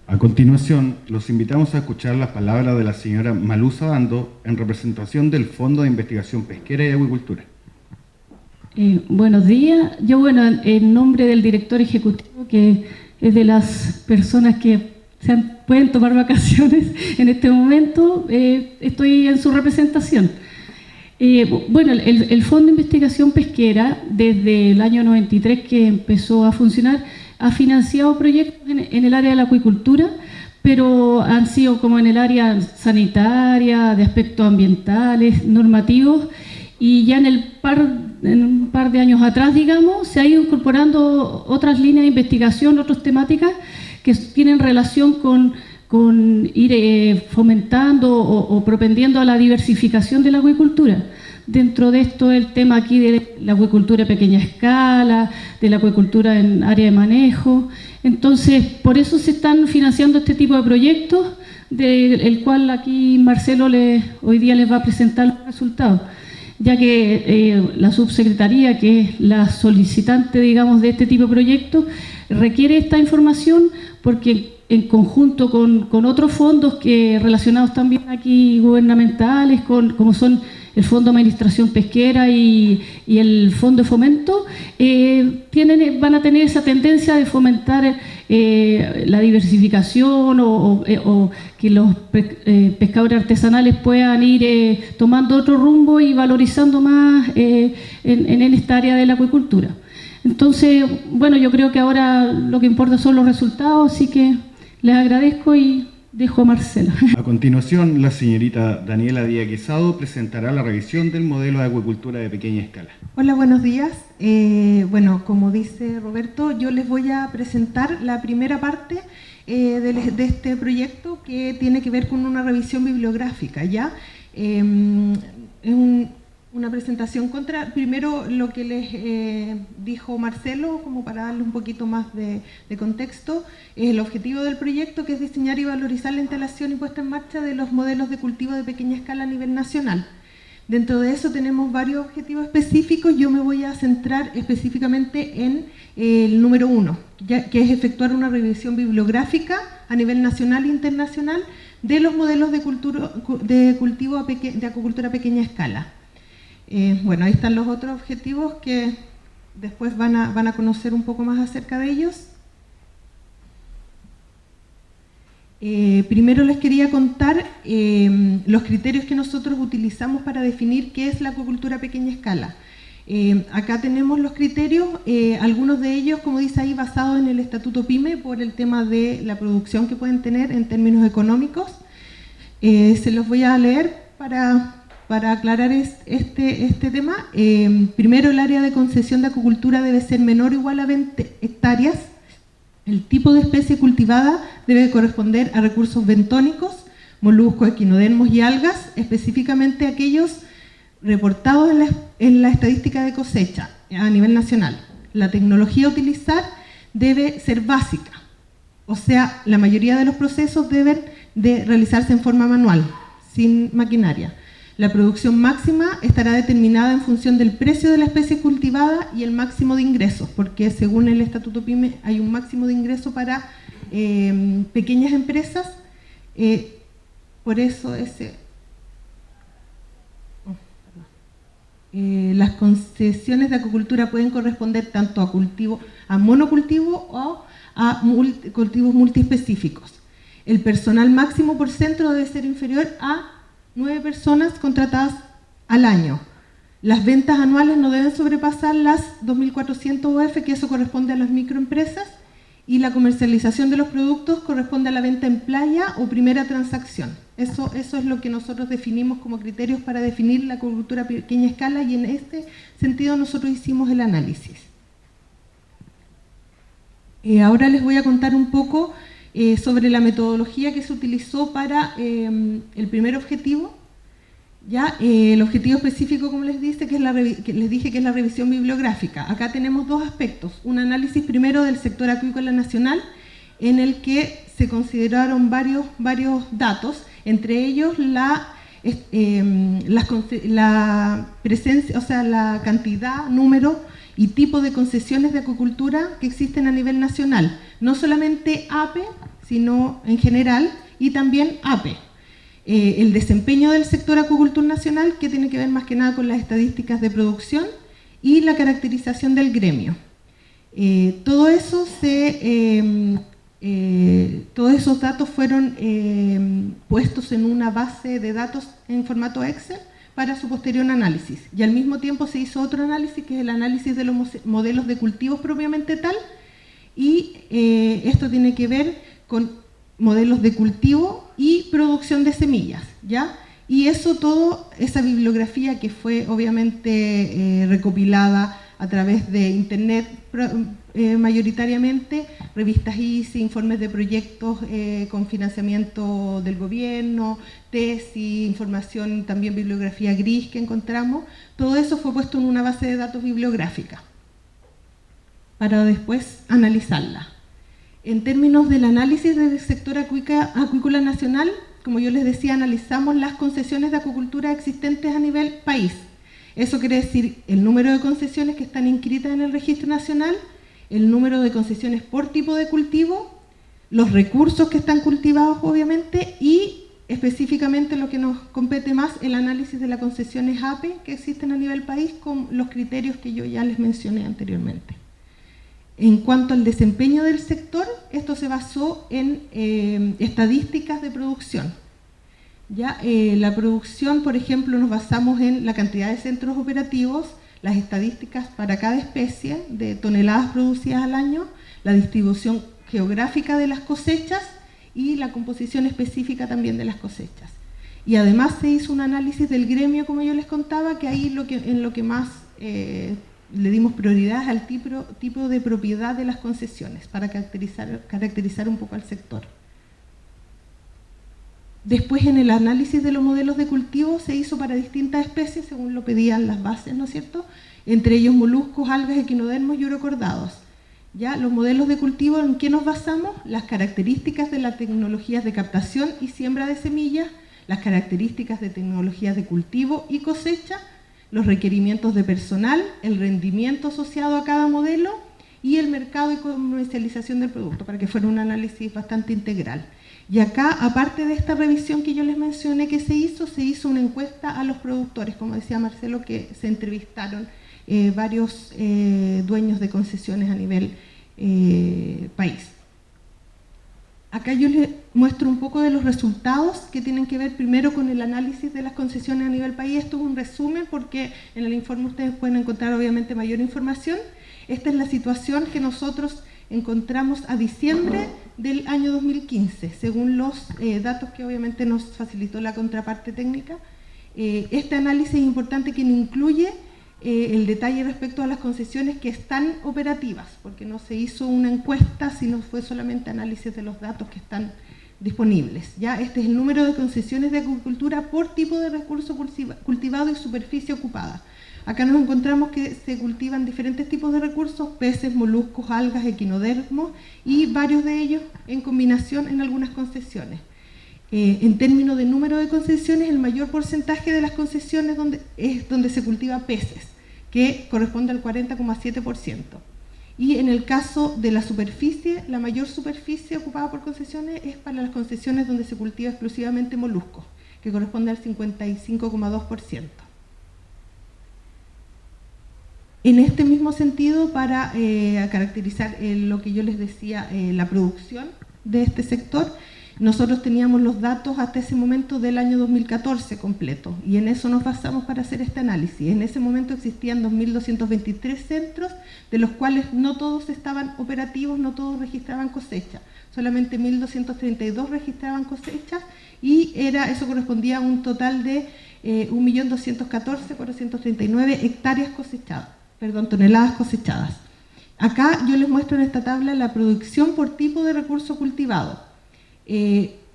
A continuación, los invitamos a escuchar las palabras de la señora Malú Sabando en representación del Fondo de Investigación Pesquera y Acuicultura. Buenos días. Yo, en nombre del director ejecutivo, que es de las personas que pueden tomar vacaciones en este momento, estoy en su representación. El Fondo de Investigación Pesquera, desde el año 93 que empezó a funcionar, ha financiado proyectos en el área de la acuicultura, pero han sido como en el área sanitaria, de aspectos ambientales, normativos, y ya en un par de años atrás, digamos, se ha ido incorporando otras líneas de investigación, otras temáticas que tienen relación con ir fomentando o propendiendo a la diversificación de la acuicultura. Dentro de esto el tema aquí de la acuicultura a pequeña escala, de la acuicultura en área de manejo. Entonces, por eso se están financiando este tipo de proyectos, del cual aquí Marcelo hoy día les va a presentar los resultados, ya que la subsecretaría, que es la solicitante, digamos, de este tipo de proyectos, requiere esta información porque en conjunto con otros fondos relacionados también aquí gubernamentales, como son el Fondo de Administración Pesquera y el Fondo de Fomento, van a tener esa tendencia de fomentar la diversificación o que los pescadores artesanales puedan ir tomando otro rumbo y valorizando más en esta área de la acuicultura. Entonces, yo creo que ahora lo que importa son los resultados, así que les agradezco y dejo a Marcela. A continuación, la señorita Daniela Díaz Quesado presentará la revisión del modelo de acuicultura de pequeña escala. Hola, buenos días. Como dice Roberto, yo les voy a presentar la primera parte de este proyecto, que tiene que ver con una revisión bibliográfica, ¿ya? Una presentación primero lo que les dijo Marcelo, como para darle un poquito más de contexto, es el objetivo del proyecto, que es diseñar y valorizar la instalación y puesta en marcha de los modelos de cultivo de pequeña escala a nivel nacional. Dentro de eso tenemos varios objetivos específicos. Yo me voy a centrar específicamente en el número 1, que es efectuar una revisión bibliográfica a nivel nacional e internacional de los modelos de cultivo de acuicultura a pequeña escala. Ahí están los otros objetivos que después van a conocer un poco más acerca de ellos. Primero les quería contar los criterios que nosotros utilizamos para definir qué es la acuicultura a pequeña escala. Acá tenemos los criterios, algunos de ellos, como dice ahí, basados en el Estatuto PYME, por el tema de la producción que pueden tener en términos económicos. Se los voy a leer para aclarar este tema. Primero, el área de concesión de acuicultura debe ser menor o igual a 20 hectáreas. El tipo de especie cultivada debe corresponder a recursos bentónicos, moluscos, equinodermos y algas, específicamente aquellos reportados en la estadística de cosecha a nivel nacional. La tecnología a utilizar debe ser básica, o sea, la mayoría de los procesos deben de realizarse en forma manual, sin maquinaria. La producción máxima estará determinada en función del precio de la especie cultivada y el máximo de ingresos, porque según el Estatuto PYME hay un máximo de ingreso para pequeñas empresas. Por eso las concesiones de acuicultura pueden corresponder tanto a monocultivo o a cultivos multiespecíficos. El personal máximo por centro debe ser inferior a 9 personas contratadas al año. Las ventas anuales no deben sobrepasar las 2.400 UF, que eso corresponde a las microempresas, y la comercialización de los productos corresponde a la venta en playa o primera transacción. Eso es lo que nosotros definimos como criterios para definir la acuicultura a pequeña escala, y en este sentido nosotros hicimos el análisis. Ahora les voy a contar un poco sobre la metodología que se utilizó para el primer objetivo. El objetivo específico, como les dije, que es la revisión bibliográfica. Acá tenemos dos aspectos: un análisis primero del sector acuícola nacional, en el que se consideraron varios datos, entre ellos la presencia, o sea, la cantidad, número y tipo de concesiones de acuicultura que existen a nivel nacional. No solamente APE, sino en general, y también APE. El desempeño del sector acuicultura nacional, que tiene que ver más que nada con las estadísticas de producción, y la caracterización del gremio. Todos esos datos fueron puestos en una base de datos en formato Excel para su posterior análisis. Y al mismo tiempo se hizo otro análisis, que es el análisis de los modelos de cultivos propiamente tal, y esto tiene que ver con modelos de cultivo y producción de semillas, ¿ya? Y eso todo, esa bibliografía que fue obviamente recopilada a través de internet mayoritariamente, revistas ICE, informes de proyectos con financiamiento del gobierno, tesis, información, también bibliografía gris que encontramos, todo eso fue puesto en una base de datos bibliográfica para después analizarla. En términos del análisis del sector acuícola nacional, como yo les decía, analizamos las concesiones de acuicultura existentes a nivel país. Eso quiere decir el número de concesiones que están inscritas en el registro nacional, el número de concesiones por tipo de cultivo, los recursos que están cultivados obviamente, y específicamente lo que nos compete más, el análisis de las concesiones APE que existen a nivel país con los criterios que yo ya les mencioné anteriormente. En cuanto al desempeño del sector, esto se basó en estadísticas de producción. Ya, la producción, por ejemplo, nos basamos en la cantidad de centros operativos, las estadísticas para cada especie de toneladas producidas al año, la distribución geográfica de las cosechas y la composición específica también de las cosechas. Y además se hizo un análisis del gremio, como yo les contaba, que ahí en lo que más le dimos prioridad al tipo de propiedad de las concesiones para caracterizar un poco al sector. Después, en el análisis de los modelos de cultivo se hizo para distintas especies según lo pedían las bases, ¿no es cierto? Entre ellos moluscos, algas, equinodermos y urocordados. Ya, los modelos de cultivo, ¿en qué nos basamos? Las características de las tecnologías de captación y siembra de semillas, las características de tecnologías de cultivo y cosecha, los requerimientos de personal, el rendimiento asociado a cada modelo y el mercado y comercialización del producto, para que fuera un análisis bastante integral. Y acá, aparte de esta revisión que yo les mencioné que se hizo una encuesta a los productores, como decía Marcelo, que se entrevistaron varios dueños de concesiones a nivel país. Acá yo les muestro un poco de los resultados que tienen que ver primero con el análisis de las concesiones a nivel país. Esto es un resumen porque en el informe ustedes pueden encontrar obviamente mayor información. Esta es la situación que nosotros encontramos a diciembre del año 2015, según los datos que obviamente nos facilitó la contraparte técnica. Este análisis es importante que no incluye el detalle respecto a las concesiones que están operativas, porque no se hizo una encuesta, sino fue solamente análisis de los datos que están disponibles. ¿Ya? Este es el número de concesiones de acuicultura por tipo de recurso cultivado y superficie ocupada. Acá nos encontramos que se cultivan diferentes tipos de recursos, peces, moluscos, algas, equinodermos, y varios de ellos en combinación en algunas concesiones. En términos de número de concesiones, el mayor porcentaje de las concesiones es donde se cultiva peces, que corresponde al 40,7%. Y en el caso de la superficie, la mayor superficie ocupada por concesiones es para las concesiones donde se cultiva exclusivamente moluscos, que corresponde al 55,2%. En este mismo sentido, para caracterizar lo que yo les decía, la producción de este sector, nosotros teníamos los datos hasta ese momento del año 2014 completo, y en eso nos basamos para hacer este análisis. En ese momento existían 2.223 centros, de los cuales no todos estaban operativos, no todos registraban cosecha, solamente 1.232 registraban cosechas, y eso correspondía a un total de 1.214.439 hectáreas cosechadas, toneladas cosechadas. Acá yo les muestro en esta tabla la producción por tipo de recurso cultivado.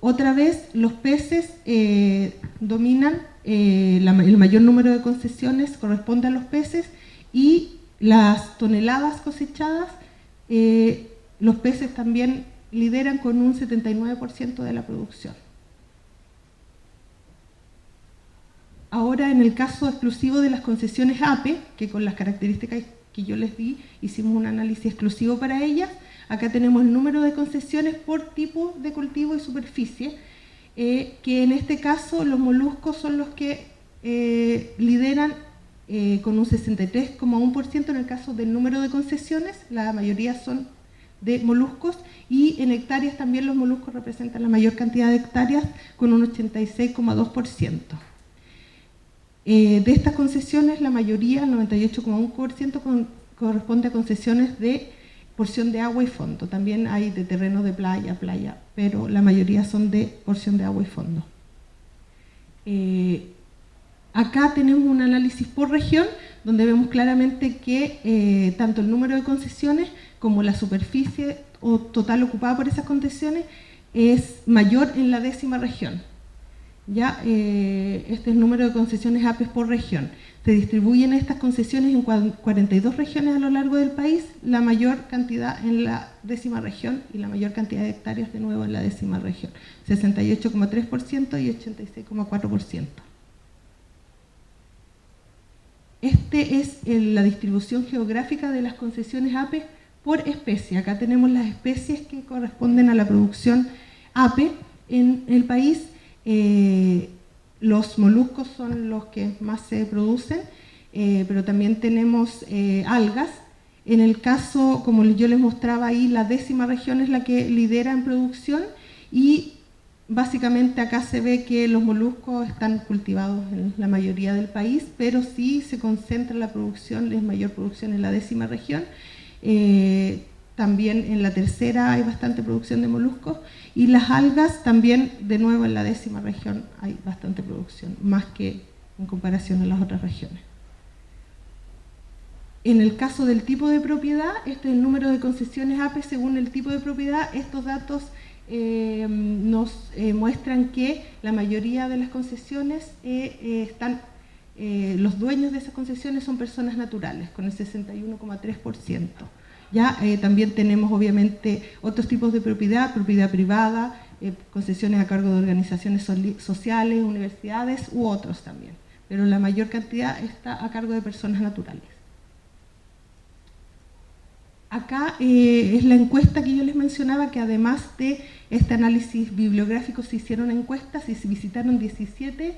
Otra vez, los peces dominan, el mayor número de concesiones corresponde a los peces, y las toneladas cosechadas, los peces también lideran con un 79% de la producción. Ahora, en el caso exclusivo de las concesiones APE, que con las características que yo les di, hicimos un análisis exclusivo para ellas, Acá tenemos el número de concesiones por tipo de cultivo y superficie, que en este caso los moluscos son los que lideran con un 63,1% en el caso del número de concesiones. La mayoría son de moluscos, y en hectáreas también los moluscos representan la mayor cantidad de hectáreas con un 86,2%. De estas concesiones, la mayoría, el 98,1%, corresponde a concesiones de porción de agua y fondo. También hay de terrenos de playa, pero la mayoría son de porción de agua y fondo. Acá tenemos un análisis por región, donde vemos claramente que tanto el número de concesiones como la superficie o total ocupada por esas concesiones es mayor en la 10ª región. Ya, este es el número de concesiones APES por región. Se distribuyen estas concesiones en 42 regiones a lo largo del país, la mayor cantidad en la 10ª región y la mayor cantidad de hectáreas de nuevo en la 10ª región, 68,3% y 86,4%. Este es la distribución geográfica de las concesiones APE por especie. Acá tenemos las especies que corresponden a la producción APE en el país. Los moluscos son los que más se producen, pero también tenemos algas. En el caso, como yo les mostraba ahí, la 10ª región es la que lidera en producción, y básicamente acá se ve que los moluscos están cultivados en la mayoría del país, pero sí se concentra la producción, es mayor producción en la 10ª región. También en la 3ª hay bastante producción de moluscos, y las algas también, de nuevo, en la 10ª región hay bastante producción, más que en comparación a las otras regiones. En el caso del tipo de propiedad, este es el número de concesiones APE según el tipo de propiedad. Estos datos nos muestran que la mayoría de las concesiones los dueños de esas concesiones son personas naturales, con el 61,3%. Ya también tenemos obviamente otros tipos de propiedad privada, concesiones a cargo de organizaciones sociales, universidades u otros también, pero la mayor cantidad está a cargo de personas naturales. Acá es la encuesta que yo les mencionaba, que además de este análisis bibliográfico se hicieron encuestas y se visitaron 17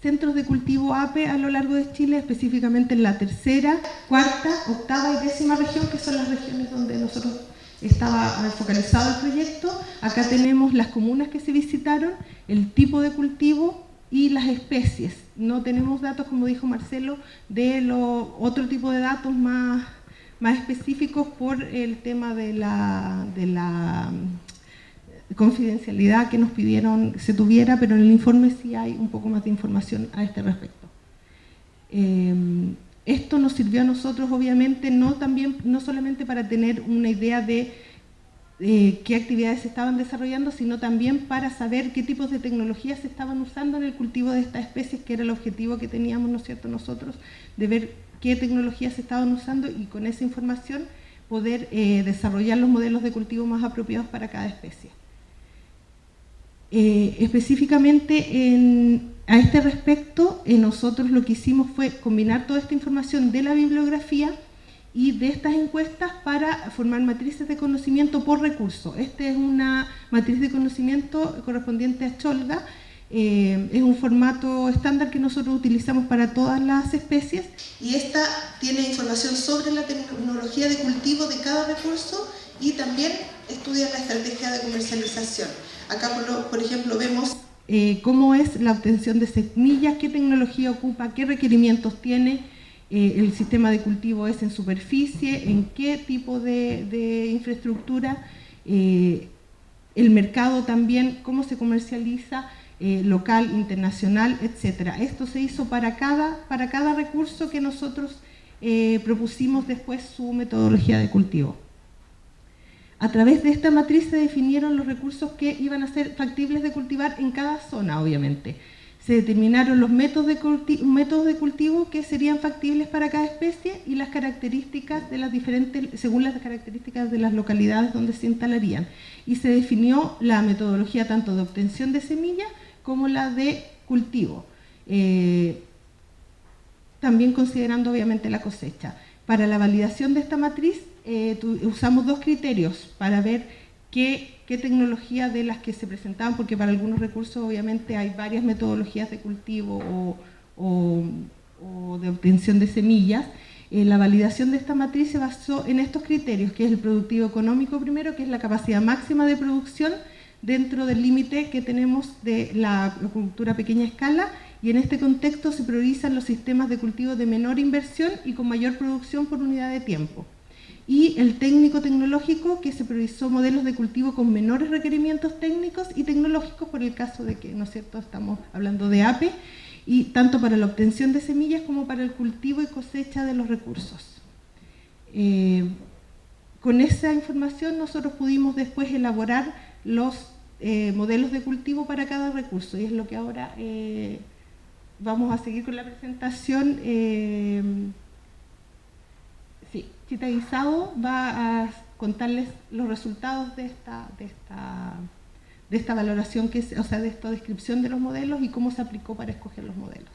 centros de cultivo APE a lo largo de Chile, específicamente en la 3ª, 4ª, 8ª y 10ª región, que son las regiones donde nosotros estaba focalizado el proyecto. Acá tenemos las comunas que se visitaron, el tipo de cultivo y las especies. No tenemos datos, como dijo Marcelo, de otro tipo de datos más específicos por el tema de la confidencialidad que nos pidieron que se tuviera, pero en el informe sí hay un poco más de información a este respecto. Esto nos sirvió a nosotros, obviamente, no solamente para tener una idea de qué actividades se estaban desarrollando, sino también para saber qué tipos de tecnologías se estaban usando en el cultivo de estas especies, que era el objetivo que teníamos, ¿no es cierto?, nosotros, de ver qué tecnologías se estaban usando y con esa información poder desarrollar los modelos de cultivo más apropiados para cada especie. Específicamente a este respecto, nosotros lo que hicimos fue combinar toda esta información de la bibliografía y de estas encuestas para formar matrices de conocimiento por recurso. Esta es una matriz de conocimiento correspondiente a Cholga. Es un formato estándar que nosotros utilizamos para todas las especies, y esta tiene información sobre la tecnología de cultivo de cada recurso y también estudia la estrategia de comercialización. Acá, por ejemplo, vemos cómo es la obtención de semillas, qué tecnología ocupa, qué requerimientos tiene, el sistema de cultivo es en superficie, en qué tipo de infraestructura, el mercado también, cómo se comercializa, local, internacional, etc. Esto se hizo para cada recurso que nosotros propusimos después su metodología de cultivo. A través de esta matriz se definieron los recursos que iban a ser factibles de cultivar en cada zona, obviamente. Se determinaron los métodos de cultivo que serían factibles para cada especie y las características de las según las características de las localidades donde se instalarían. Y se definió la metodología tanto de obtención de semillas como la de cultivo, también considerando obviamente la cosecha. Para la validación de esta matriz usamos 2 criterios para ver qué tecnología de las que se presentaban, porque para algunos recursos obviamente hay varias metodologías de cultivo o de obtención de semillas. La validación de esta matriz se basó en estos criterios, que es el productivo económico primero, que es la capacidad máxima de producción dentro del límite que tenemos de la agricultura a pequeña escala, y en este contexto se priorizan los sistemas de cultivo de menor inversión y con mayor producción por unidad de tiempo. Y el técnico tecnológico, que se priorizó modelos de cultivo con menores requerimientos técnicos y tecnológicos, por el caso de que, ¿no es cierto?, estamos hablando de APE, y tanto para la obtención de semillas como para el cultivo y cosecha de los recursos. Con esa información nosotros pudimos después elaborar los modelos de cultivo para cada recurso, y es lo que ahora vamos a seguir con la presentación. Sí, Chita Guisado va a contarles los resultados de esta valoración, o sea, de esta descripción de los modelos y cómo se aplicó para escoger los modelos.